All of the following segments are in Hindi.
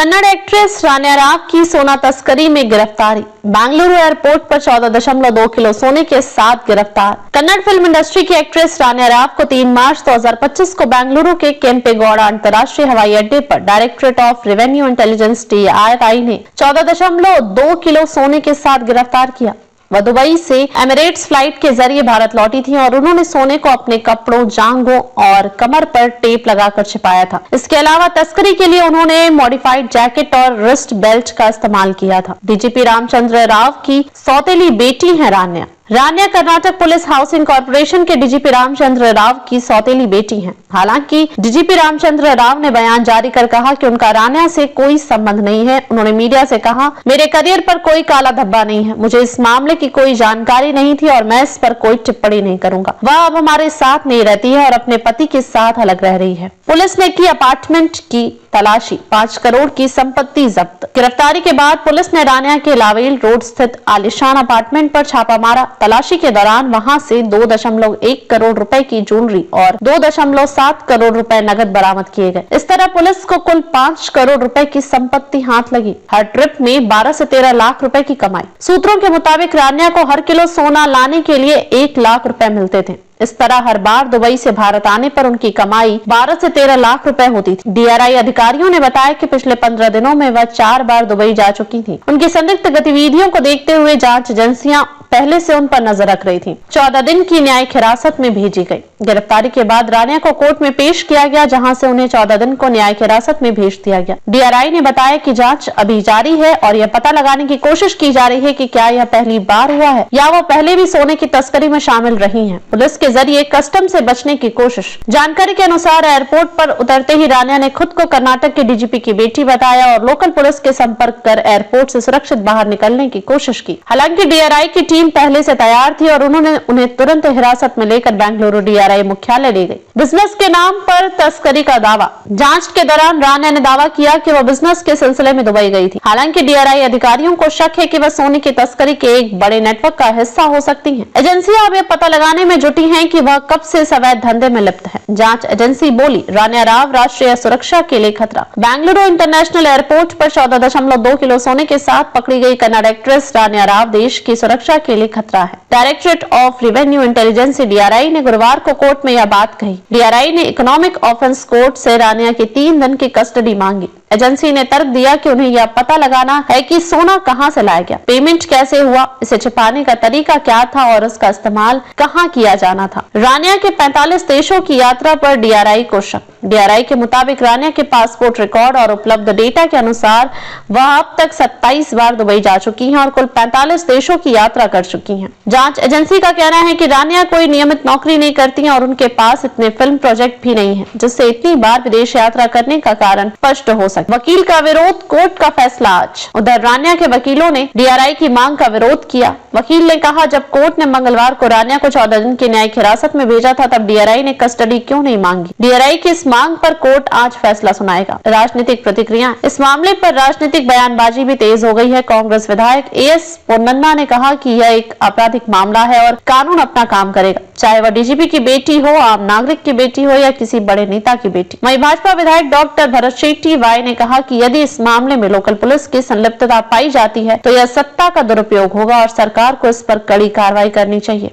कन्नड़ एक्ट्रेस रान्या राव की सोना तस्करी में गिरफ्तारी। बेंगलुरु एयरपोर्ट पर 14.2 किलो सोने के साथ गिरफ्तार। कन्नड़ फिल्म इंडस्ट्री की एक्ट्रेस रान्या राव को 3 मार्च 2025 को बेंगलुरु के केम्पेगौड़ा अंतर्राष्ट्रीय हवाई अड्डे पर directorate of revenue intelligence DRI ने 14.2 किलो सोने के साथ गिरफ्तार किया। वह दुबई से एमिरेट्स फ्लाइट के जरिए भारत लौटी थी और उन्होंने सोने को अपने कपड़ों, जांघों और कमर पर टेप लगाकर छिपाया था। इसके अलावा तस्करी के लिए उन्होंने मॉडिफाइड जैकेट और रिस्ट बेल्ट का इस्तेमाल किया था। डीजीपी रामचंद्र राव की सौतेली बेटी है रान्या। रान्या कर्नाटक पुलिस हाउसिंग कॉर्पोरेशन के डीजीपी रामचंद्र राव की सौतेली बेटी हैं। हालांकि डीजीपी रामचंद्र राव ने बयान जारी कर कहा कि उनका रान्या से कोई संबंध नहीं है। उन्होंने मीडिया से कहा, मेरे करियर पर कोई काला धब्बा नहीं है, मुझे इस मामले की कोई जानकारी नहीं थी और मैं इस पर कोई टिप्पणी नहीं करूंगा। वह अब हमारे साथ नहीं रहती है और अपने पति के साथ अलग रह रही है। पुलिस ने की अपार्टमेंट की तलाशी, 5 करोड़ की संपत्ति जब्त। गिरफ्तारी के बाद पुलिस ने रान्या के लावेल रोड स्थित आलिशान अपार्टमेंट पर छापा मारा। तलाशी के दौरान वहां से 2.1 करोड़ रुपए की ज्वेलरी और 2.7 करोड़ रुपए नगद बरामद किए गए। इस तरह पुलिस को कुल 5 करोड़ रुपए की संपत्ति हाथ लगी। हर ट्रिप में 12 से 13 लाख रुपए की कमाई। सूत्रों के मुताबिक रान्या को हर किलो सोना लाने के लिए 1 लाख रुपए मिलते थे। इस तरह हर बार दुबई से भारत आने पर उनकी कमाई 12 से 13 लाख रुपए होती थी। DRI अधिकारियों ने बताया कि पिछले 15 दिनों में वह 4 बार दुबई जा चुकी थी। उनकी संदिग्ध गतिविधियों को देखते हुए जांच एजेंसियां पहले से उन पर नजर रख रही थी। 14 दिन की न्यायिक हिरासत में भेजी गई। गिरफ्तारी के बाद रान्या को कोर्ट में पेश किया गया, जहां से उन्हें 14 दिन को न्यायिक हिरासत में भेज दिया गया। DRI ने बताया कि जांच अभी जारी है और यह पता लगाने की कोशिश की जा रही है कि क्या यह पहली बार हुआ है या वह पहले भी सोने की तस्करी में शामिल रही हैं। पुलिस के जरिए कस्टम से बचने की कोशिश। जानकारी के अनुसार एयरपोर्ट पर उतरते ही रान्या ने खुद को कर्नाटक के डीजीपी की बेटी बताया और लोकल पुलिस के संपर्क कर एयरपोर्ट से सुरक्षित बाहर निकलने की कोशिश की। हालांकि DRI की टीम पहले से तैयार थी और उन्होंने उन्हें तुरंत हिरासत में लेकर बेंगलुरु DRI मुख्यालय ले गई। बिजनेस के नाम पर तस्करी का दावा। जांच के दौरान रान्या ने दावा किया कि वह बिजनेस के सिलसिले में दुबई गई थी। हालांकि DRI अधिकारियों को शक है कि वह सोने की तस्करी के एक बड़े नेटवर्क का हिस्सा हो सकती हैं। एजेंसियां अब यह पता लगाने में जुटी हैं कि वह कब से अवैध धंधे में लिप्त है। जांच एजेंसी बोली, रान्या राव राष्ट्रीय सुरक्षा के लिए खतरा। बेंगलुरु इंटरनेशनल एयरपोर्ट पर 14.2 किलो सोने के साथ पकड़ी गई कन्नड़ एक्ट्रेस रान्या राव देश की सुरक्षा के लिए खतरा है। Directorate of revenue intelligence DRI ने गुरुवार को कोर्ट में यह बात कही। DRI ने इकोनॉमिक ऑफेंस कोर्ट से रान्या की 3 दिन की कस्टडी मांगी। एजेंसी ने तर्क दिया कि उन्हें यह पता लगाना है कि सोना कहां से लाया गया, पेमेंट कैसे हुआ, इसे छिपाने का तरीका क्या था और इसका इस्तेमाल कहां किया जाना था। रान्या के 45 देशों की यात्रा पर DRI को शक। DRI के मुताबिक रान्या के पासपोर्ट रिकॉर्ड और उपलब्ध डेटा के अनुसार वह अब तक 27 बार दुबई जा चुकी हैं और कुल 45 देशों की यात्रा कर चुकी हैं। जांच एजेंसी का कहना है कि रान्या कोई नियमित नौकरी नहीं करती हैं और उनके पास इतने फिल्म प्रोजेक्ट भी नहीं है, जिससे इतनी बार विदेश यात्रा करने का कारण स्पष्ट हो सके। वकील का विरोध, कोर्ट का फैसला आज। उधर रान्या के वकीलों ने DRI की मांग का विरोध किया। वकील ने कहा, जब कोर्ट ने मंगलवार को रान्या को 14 दिन की न्यायिक हिरासत में भेजा था, तब DRI ने कस्टडी क्यों नहीं मांगी। DRI की इस मांग पर कोर्ट आज फैसला सुनाएगा। राजनीतिक प्रतिक्रिया। इस मामले पर राजनीतिक बयानबाजी भी तेज हो गई है। कांग्रेस विधायक AS पोन्नन्ना ने कहा कि यह एक आपराधिक मामला है और कानून अपना काम करेगा, चाहे वह DGP की बेटी हो, आम नागरिक की बेटी हो या किसी बड़े नेता की बेटी। वहीं भाजपा विधायक डॉक्टर भरत शेट्टी वाई ने कहा कि यदि इस मामले में लोकल पुलिस की संलिप्तता पाई जाती है तो यह सत्ता का दुरुपयोग होगा और सरकार को इस पर कड़ी कार्रवाई करनी चाहिए।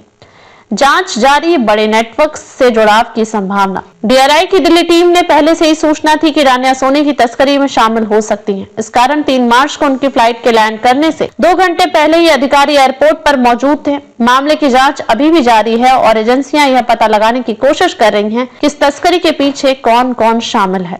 जांच जारी, बड़े नेटवर्क से जुड़ाव की संभावना। DRI की दिल्ली टीम ने पहले से ही सूचना थी कि रान्या सोने की तस्करी में शामिल हो सकती हैं। इस कारण 3 मार्च को उनकी फ्लाइट के लैंड करने से 2 घंटे पहले ही अधिकारी एयरपोर्ट पर मौजूद थे। मामले की जांच अभी भी जारी है और एजेंसियां यह पता लगाने की कोशिश कर रही हैं कि इस तस्करी के पीछे कौन कौन शामिल है।